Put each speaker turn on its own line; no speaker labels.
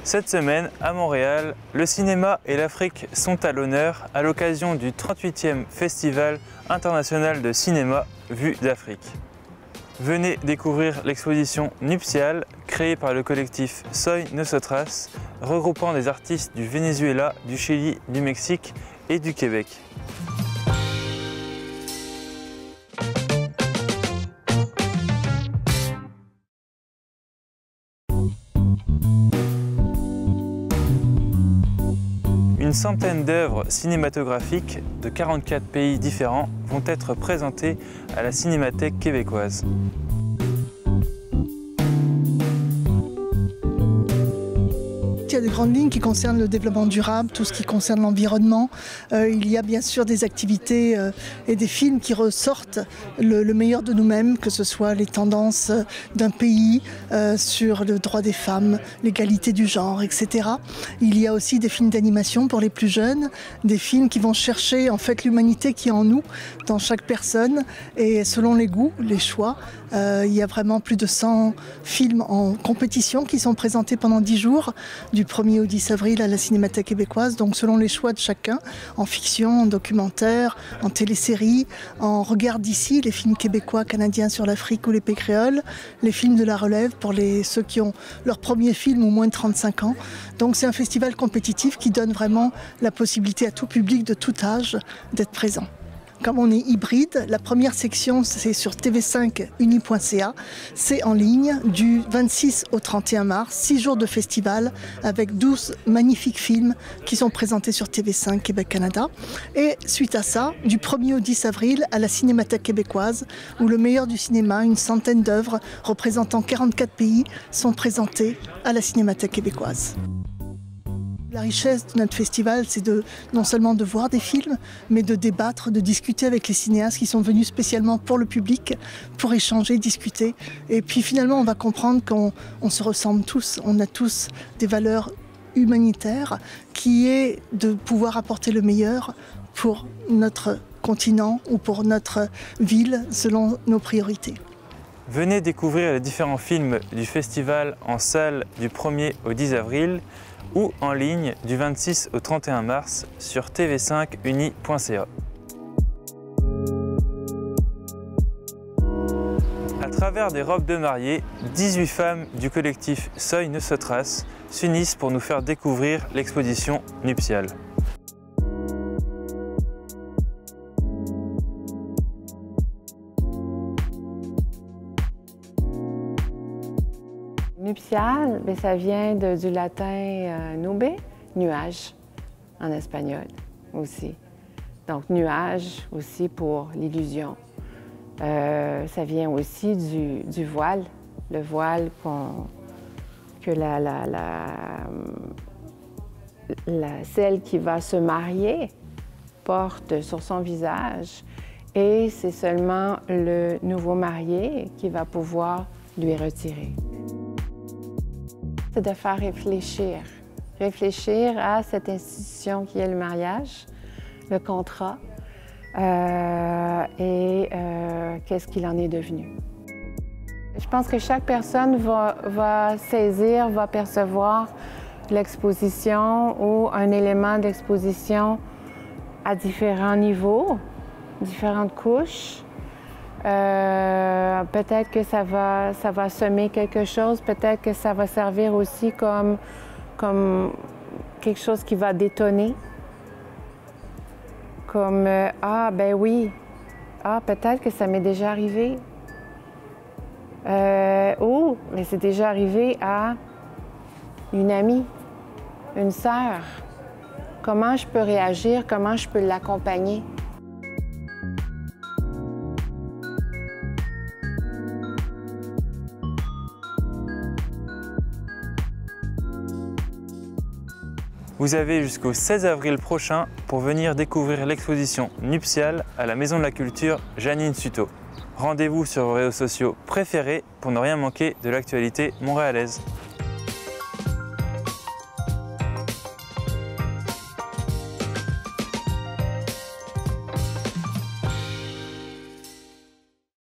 Cette semaine, à Montréal, le cinéma et l'Afrique sont à l'honneur à l'occasion du 38e Festival international de cinéma Vue d'Afrique. Venez découvrir l'exposition Nuptial, créée par le collectif Soy Nosotras, regroupant des artistes du Venezuela, du Chili, du Mexique et du Québec. Une centaine d'œuvres cinématographiques de 44 pays différents vont être présentées à la Cinémathèque québécoise.
Il y a des grandes lignes qui concernent le développement durable, tout ce qui concerne l'environnement. Il y a bien sûr des activités et des films qui ressortent le meilleur de nous-mêmes, que ce soit les tendances d'un pays sur le droit des femmes, l'égalité du genre, etc. Il y a aussi des films d'animation pour les plus jeunes, des films qui vont chercher en fait l'humanité qui est en nous, dans chaque personne, et selon les goûts, les choix. Il y a vraiment plus de 100 films en compétition qui sont présentés pendant 10 jours, du 1er au 10 avril à la Cinémathèque québécoise, donc selon les choix de chacun, en fiction, en documentaire, en télésérie, en regard d'ici, les films québécois, canadiens sur l'Afrique ou les pays créoles, les films de la relève pour ceux qui ont leur premier film ou moins de 35 ans. Donc c'est un festival compétitif qui donne vraiment la possibilité à tout public de tout âge d'être présent. Comme on est hybride, la première section c'est sur tv5uni.ca, c'est en ligne du 26 au 31 mars, 6 jours de festival avec 12 magnifiques films qui sont présentés sur TV5 Québec-Canada. Et suite à ça, du 1er au 10 avril à la Cinémathèque québécoise, où le meilleur du cinéma, une centaine d'œuvres représentant 44 pays, sont présentées à la Cinémathèque québécoise. La richesse de notre festival, c'est non seulement de voir des films, mais de débattre, de discuter avec les cinéastes qui sont venus spécialement pour le public, pour échanger, discuter. Et puis finalement, on va comprendre qu'on se ressemble tous. On a tous des valeurs humanitaires qui est de pouvoir apporter le meilleur pour notre continent ou pour notre ville selon nos priorités.
Venez découvrir les différents films du festival en salle du 1er au 10 avril ou en ligne du 26 au 31 mars sur tv5uni.ca. À travers des robes de mariée, 18 femmes du collectif Soy Nosotras s'unissent pour nous faire découvrir l'exposition Nuptial.
Nuptial, ça vient du latin nube, nuage, en espagnol aussi. Donc nuage aussi pour l'illusion. Ça vient aussi du voile, le voile que celle qui va se marier porte sur son visage. Et c'est seulement le nouveau marié qui va pouvoir lui retirer. C'est de faire réfléchir à cette institution qui est le mariage, le contrat, et qu'est-ce qu'il en est devenu. Je pense que chaque personne va saisir, va percevoir l'exposition ou un élément d'exposition à différents niveaux, différentes couches. Peut-être que ça va semer quelque chose, peut-être que ça va servir aussi comme quelque chose qui va détonner. Comme ah ben oui, ah peut-être que ça m'est déjà arrivé. Oh, mais c'est déjà arrivé à une amie, une sœur. Comment je peux réagir, comment je peux l'accompagner?
Vous avez jusqu'au 16 avril prochain pour venir découvrir l'exposition Nuptial à la Maison de la Culture Janine Suto. Rendez-vous sur vos réseaux sociaux préférés pour ne rien manquer de l'actualité montréalaise.